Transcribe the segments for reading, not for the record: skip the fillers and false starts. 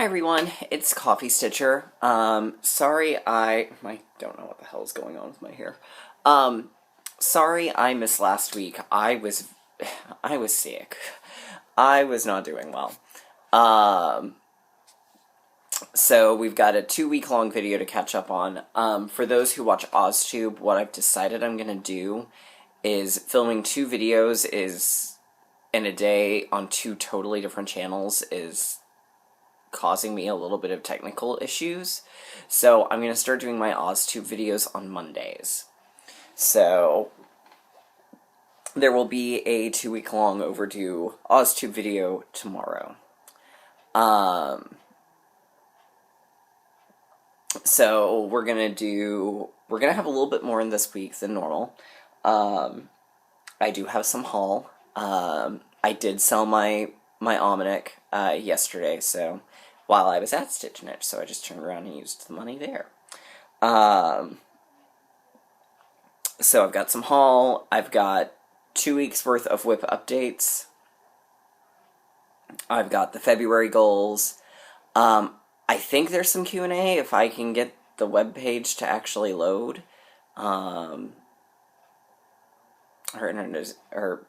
Hi everyone, it's Coffee Stitcher. Sorry I don't know what the hell is going on with my hair. Sorry I missed last week. I was sick. I was not doing well. So we've got a 2 week long video to catch up on. For those who watch OzTube, what I've decided I'm gonna do is filming 2 videos in a day on 2 totally different channels is causing me a little bit of technical issues. So I'm going to start doing my OzTube videos on Mondays. So there will be a 2 week long overdue OzTube video tomorrow. So we're going to have a little bit more in this week than normal. I do have some haul. I did sell my Almanac yesterday, so while I was at Stitch Niche, so I just turned around and used the money there. So I've got some haul. I've got 2 weeks worth of WIP updates. I've got the February goals. I think there's some Q&A if I can get the web page to actually load. Her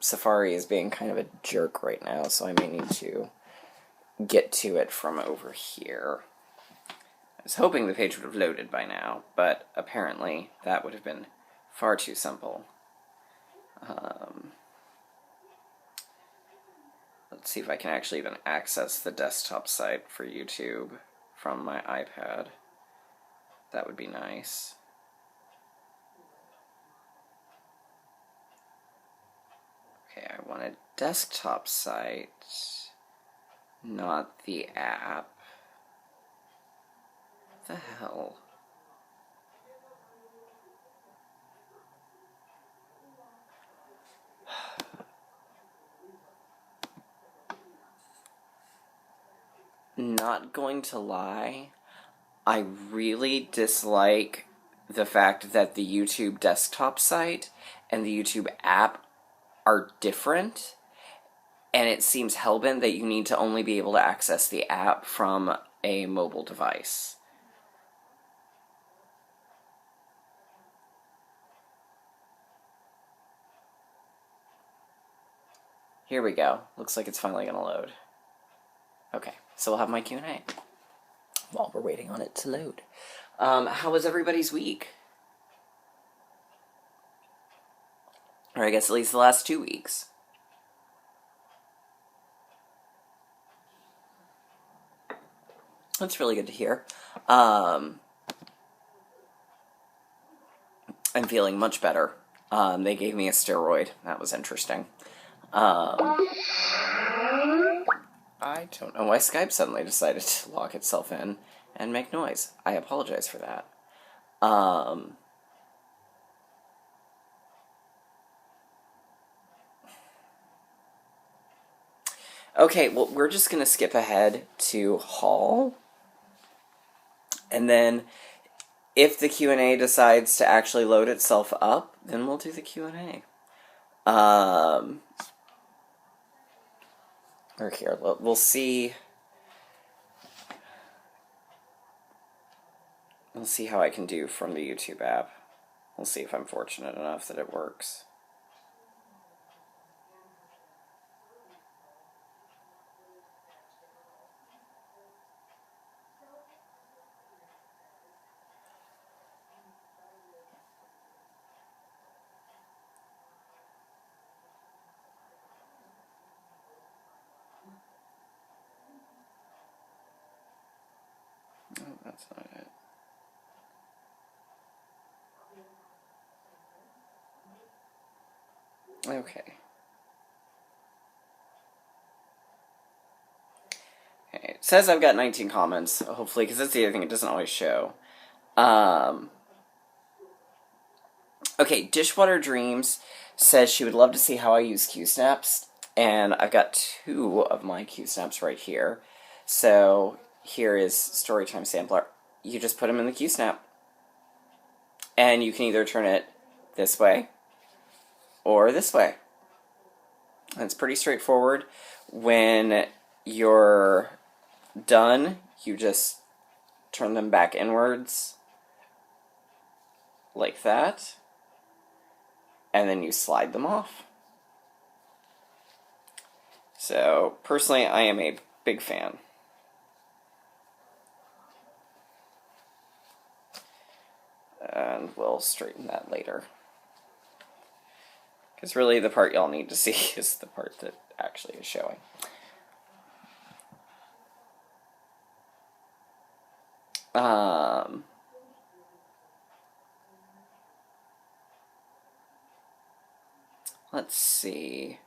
Safari is being kind of a jerk right now, so I may need to get to it from over here. I was hoping the page would have loaded by now, but apparently that would have been far too simple. Let's see if I can actually even access the desktop site for YouTube from my iPad. That would be nice. Okay, I want a desktop site, not the app. What the hell? Not going to lie, I really dislike the fact that the YouTube desktop site and the YouTube app are different, and it seems hellbent that you need to only be able to access the app from a mobile device. Here we go. Looks like it's finally going to load. Okay, so we'll have my Q&A while we're waiting on it to load. How was everybody's week? Or I guess at least the last 2 weeks. That's really good to hear. I'm feeling much better. They gave me a steroid. That was interesting. I don't know why Skype suddenly decided to lock itself in and make noise. I apologize for that. Okay, well, we're just going to skip ahead to haul. And then if the Q&A decides to actually load itself up, then we'll do the Q&A. Or here, we'll see. We'll see how I can do from the YouTube app. We'll see if I'm fortunate enough that it works. No, that's not it. Okay. Okay, it says I've got 19 comments, hopefully, because that's the other thing, it doesn't always show. Okay, Dishwater Dreams says she would love to see how I use Q-Snaps, and I've got 2 of my Q-Snaps right here. So here is Storytime Sampler. You just put them in the Q-Snap, and you can either turn it this way or this way. And it's pretty straightforward. When you're done, you just turn them back inwards like that, and then you slide them off. So, personally, I am a big fan. And we'll straighten that later. Because really the part y'all need to see is the part that actually is showing. Let's see.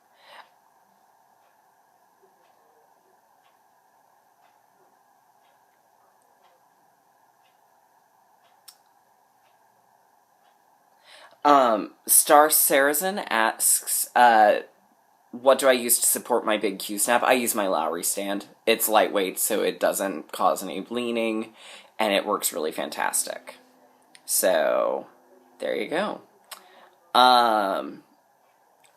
Star Sarazen asks, what do I use to support my big Q-snap? I use my Lowry stand. It's lightweight, so it doesn't cause any leaning, and it works really fantastic. So, there you go.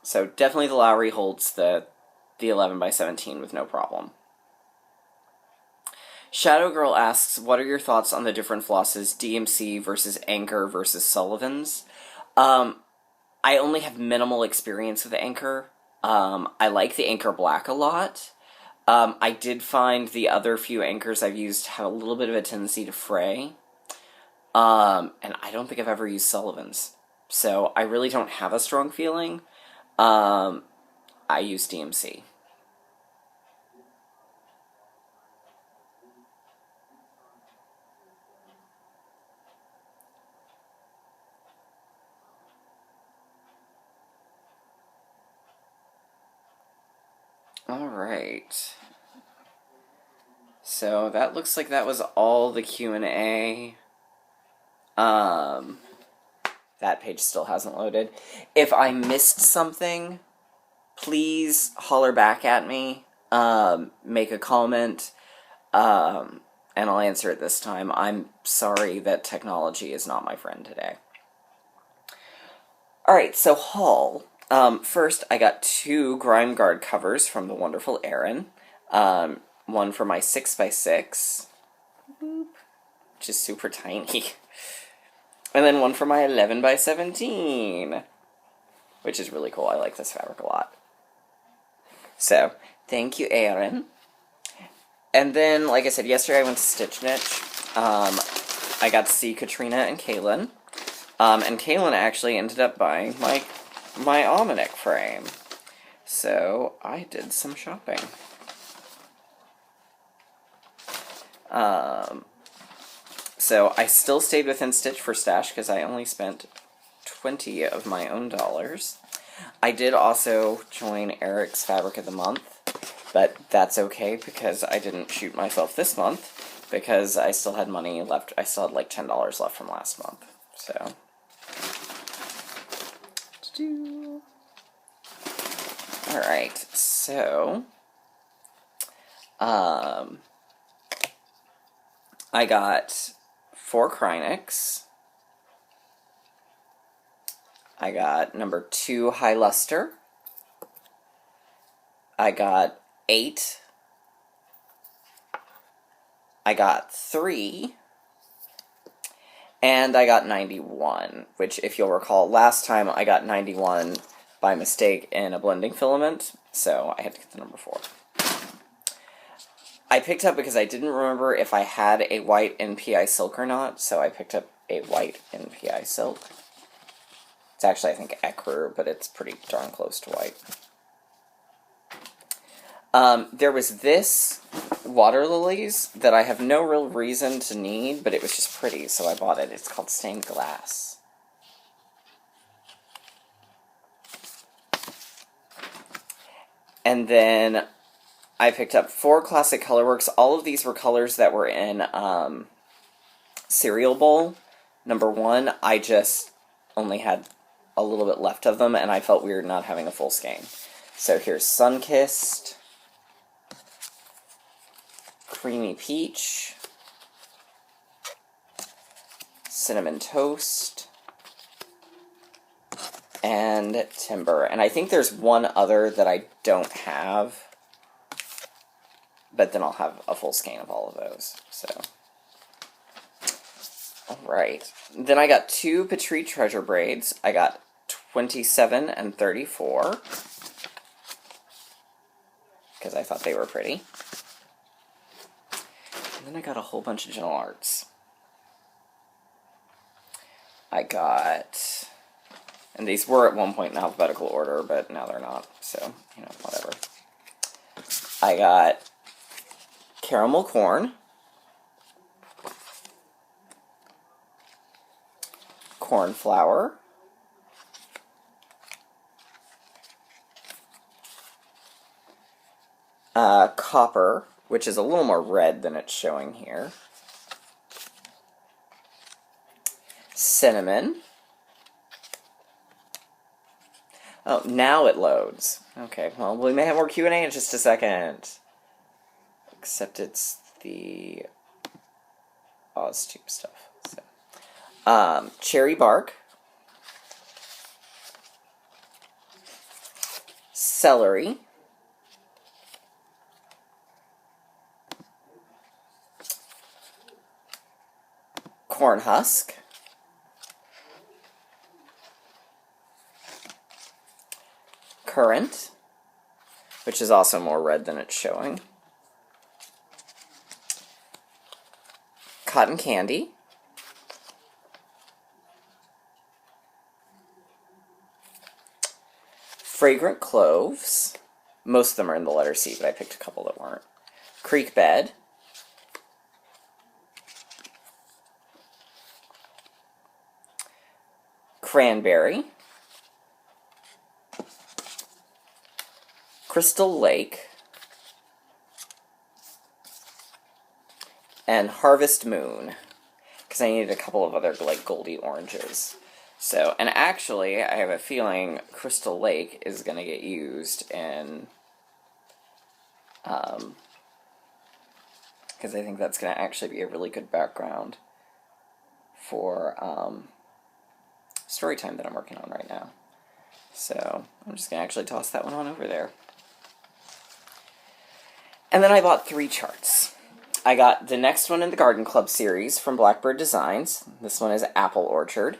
So definitely the Lowry holds the 11x17 with no problem. Shadow Girl asks, what are your thoughts on the different flosses, DMC versus Anchor versus Sullivan's? I only have minimal experience with Anchor. I like the Anchor Black a lot. I did find the other few Anchors I've used have a little bit of a tendency to fray. And I don't think I've ever used Sullivan's. So I really don't have a strong feeling. I use DMC. Alright. So that looks like that was all the Q&A. That page still hasn't loaded. If I missed something, please holler back at me. Make a comment. And I'll answer it this time. I'm sorry that technology is not my friend today. Alright, so haul. First, I got 2 Grime Guard covers from the wonderful Erin. One for my 6x6, which is super tiny. And then one for my 11x17, which is really cool. I like this fabric a lot. So, thank you, Erin. And then, like I said, yesterday I went to Stitch Niche. I got to see Katrina and Kaylin. And Kaylin actually ended up buying my Almanac frame. So, I did some shopping. So I still stayed within Stitch for stash because I only spent 20 of my own dollars. I did also join Eric's Fabric of the Month, but that's okay because I didn't shoot myself this month because I still had money left. I still had like $10 left from last month. So. Alright, so. I got 4 Krynics. I got number 2 High Luster. I got 8. I got 3. And I got 91, which, if you'll recall, last time I got 91 by mistake in a blending filament, so I had to get the number 4. I picked up because I didn't remember if I had a white NPI silk or not, so I picked up a white NPI silk. It's actually, I think, ecru, but it's pretty darn close to white. There was this water lilies that I have no real reason to need, but it was just pretty, so I bought it. It's called Stained Glass. And then I picked up 4 Classic Colorworks. All of these were colors that were in Cereal Bowl. Number 1, I just only had a little bit left of them, and I felt weird not having a full skein. So here's Sunkissed, Creamy Peach, Cinnamon Toast, and Timber. And I think there's one other that I don't have but then I'll have a full skein of all of those. So, all right. Then I got 2 Petrie Treasure braids. I got 27 and 34 because I thought they were pretty. And then I got a whole bunch of Gentle Arts. I got, and these were at one point in alphabetical order, but now they're not, so, you know, whatever. I got Caramel Corn, Cornflower, Copper, which is a little more red than it's showing here, Cinnamon. Oh, now it loads. Okay, well, we may have more Q&A in just a second. Except it's the OzTube stuff. So. Cherry Bark. Celery. Corn Husk. Currant, which is also more red than it's showing. Cotton Candy. Fragrant Cloves. Most of them are in the letter C, but I picked a couple that weren't. Creek Bed. Cranberry. Crystal Lake. And Harvest Moon, because I needed a couple of other, like, goldy oranges. So, and actually, I have a feeling Crystal Lake is going to get used in, because I think that's going to actually be a really good background for, story time that I'm working on right now. So, I'm just going to actually toss that one on over there. And then I bought 3 charts. I got the next one in the Garden Club series from Blackbird Designs. This one is Apple Orchard.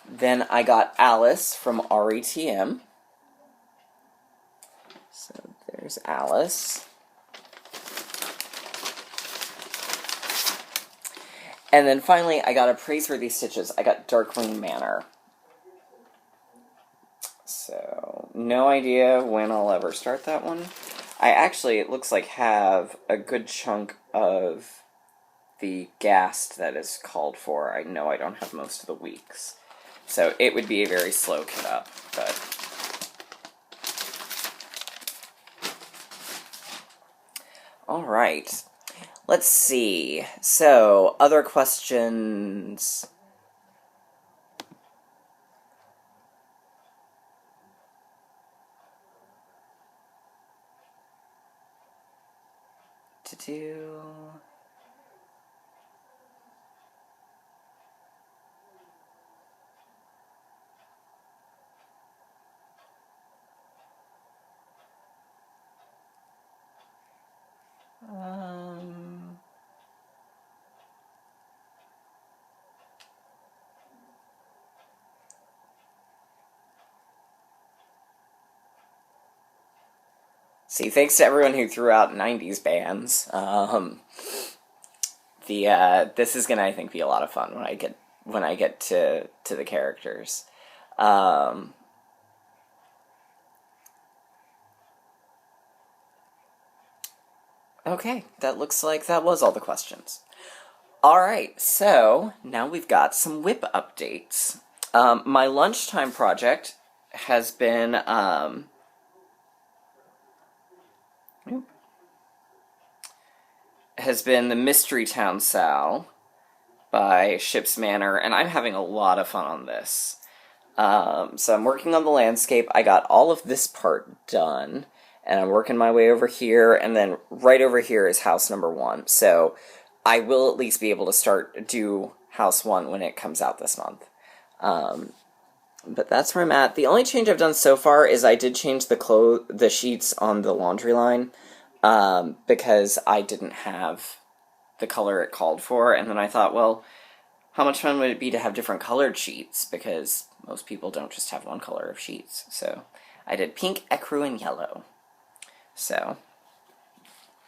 Then I got Alice from RETM. So there's Alice. And then finally, I got a Praiseworthy Stitches. I got Darkwing Manor. So, no idea when I'll ever start that one. I actually, it looks like, have a good chunk of the Ghast that is called for. I know I don't have most of the weeks. So, it would be a very slow kit up, but... Alright. Let's see. So, other questions... to do. See, thanks to everyone who threw out 90s bands. This is gonna, I think, be a lot of fun when I get to the characters. Okay, that looks like that was all the questions. Alright, so now we've got some WIP updates. My lunchtime project has been, the Mystery Town Sal by Ship's Manor, and I'm having a lot of fun on this. So I'm working on the landscape. I got all of this part done, and I'm working my way over here, and then right over here is house number 1. So I will at least be able to do house 1 when it comes out this month. but that's where I'm at. The only change I've done so far is I did change the sheets on the laundry line, because I didn't have the color it called for, and then I thought, well, how much fun would it be to have different colored sheets, because most people don't just have one color of sheets. So I did pink, ecru, and yellow. So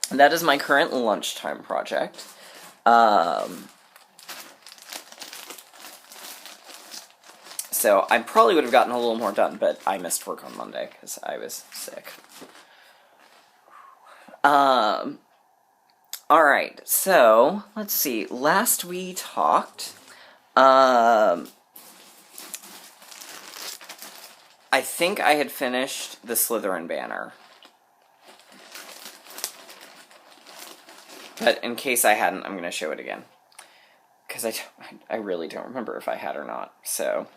that is my current lunchtime project. So I probably would have gotten a little more done, but I missed work on Monday because I was sick. Alright, so, let's see. Last we talked, I think I had finished the Slytherin banner. But in case I hadn't, I'm going to show it again. Because I really don't remember if I had or not, so...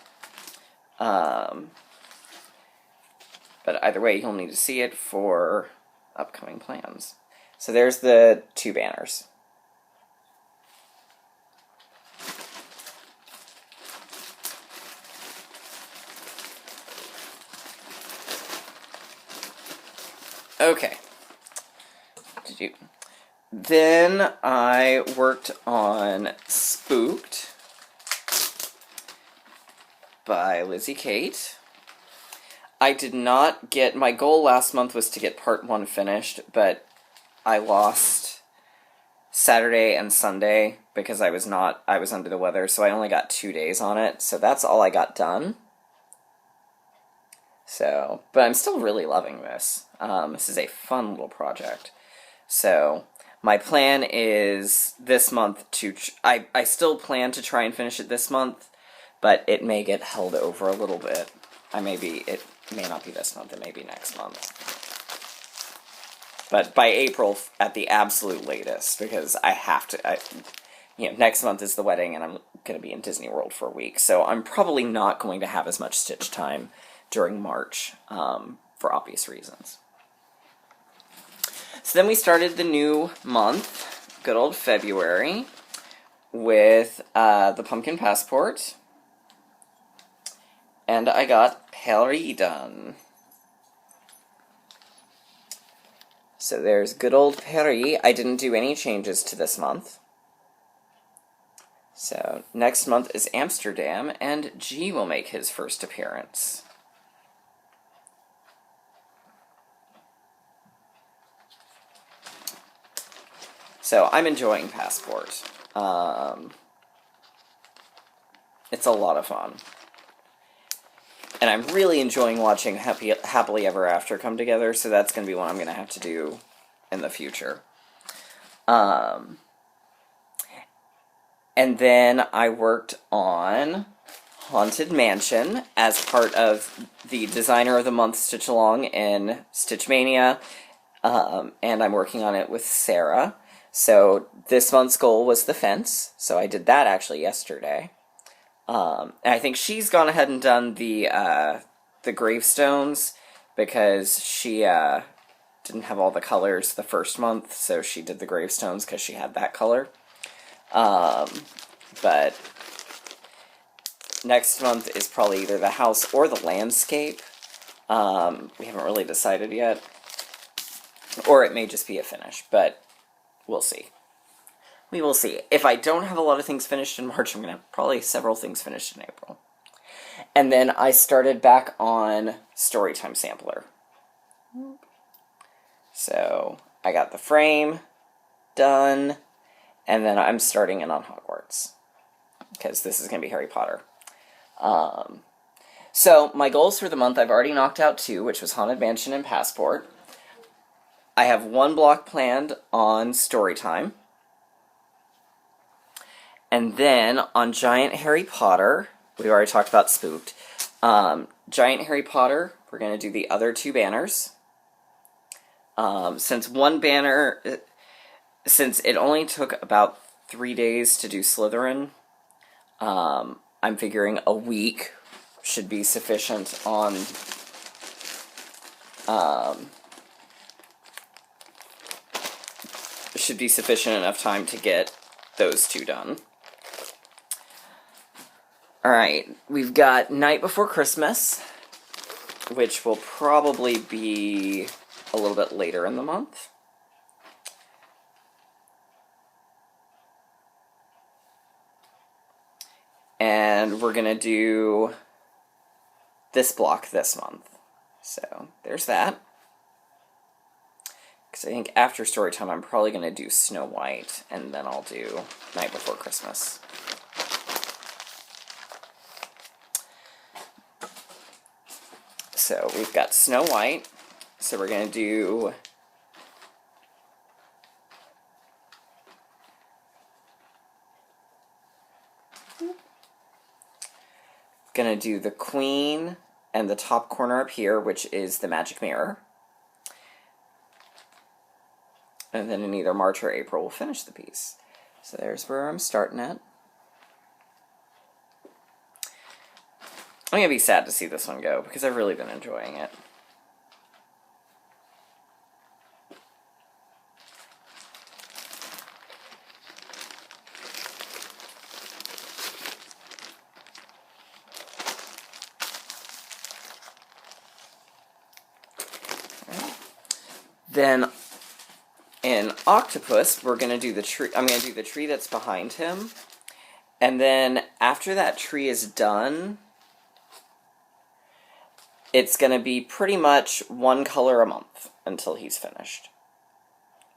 but either way, you'll need to see it for upcoming plans. So there's the 2 banners. Okay. Then I worked on Spooked by Lizzie Kate. I did not get... My goal last month was to get part 1 finished, but I lost Saturday and Sunday because I was under the weather, so I only got 2 days on it, so that's all I got done. So, but I'm still really loving this. This is a fun little project. So, my plan is this month to... I still plan to try and finish it this month, but it may get held over a little bit. It may not be this month, it may be next month. But by April, at the absolute latest, because I have to... next month is the wedding, and I'm going to be in Disney World for a week, so I'm probably not going to have as much stitch time during March, for obvious reasons. So then we started the new month, good old February, with the Pumpkin Passport, and I got Paris done. So there's good old Paris. I didn't do any changes to this month. So next month is Amsterdam, and G will make his first appearance. So I'm enjoying Passport. It's a lot of fun. And I'm really enjoying watching Happily Ever After come together, so that's going to be one I'm going to have to do in the future. And then I worked on Haunted Mansion as part of the Designer of the Month Stitch Along in Stitch Mania, and I'm working on it with Sarah. So this month's goal was the fence, so I did that actually yesterday. And I think she's gone ahead and done the gravestones, because she didn't have all the colors the first month, so she did the gravestones because she had that color. But next month is probably either the house or the landscape. We haven't really decided yet. Or it may just be a finish, but we'll see. We will see. If I don't have a lot of things finished in March, I'm going to have probably several things finished in April. And then I started back on Storytime Sampler. So I got the frame done, and then I'm starting in on Hogwarts, because this is going to be Harry Potter. So my goals for the month, I've already knocked out 2, which was Haunted Mansion and Passport. I have 1 block planned on Storytime. And then on Giant Harry Potter, we already talked about Spooked. Giant Harry Potter, we're going to do the other 2 banners. Since it only took about 3 days to do Slytherin, I'm figuring a week should be sufficient on... should be sufficient enough time to get those 2 done. Alright, we've got Night Before Christmas, which will probably be a little bit later in the month. And we're going to do this block this month. So, there's that. Because I think after story time, I'm probably going to do Snow White, and then I'll do Night Before Christmas. So we've got Snow White. So we're going to do the Queen and the top corner up here, which is the magic mirror. And then in either March or April, we'll finish the piece. So there's where I'm starting at. I'm going to be sad to see this one go, because I've really been enjoying it. Then in Octopus, we're going to do the tree. I'm going to do the tree that's behind him. And then after that tree is done, it's going to be pretty much one color a month until he's finished.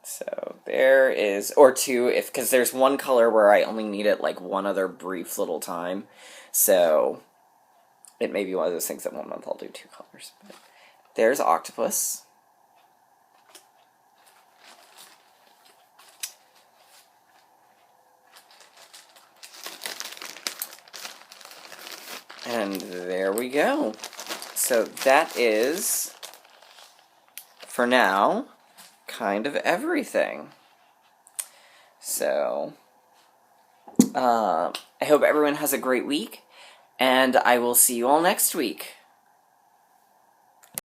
So there is, or two, because there's one color where I only need it like one other brief little time. So it may be one of those things that 1 month I'll do 2 colors. But there's Octopus. And there we go. So that is, for now, kind of everything. So, I hope everyone has a great week, and I will see you all next week.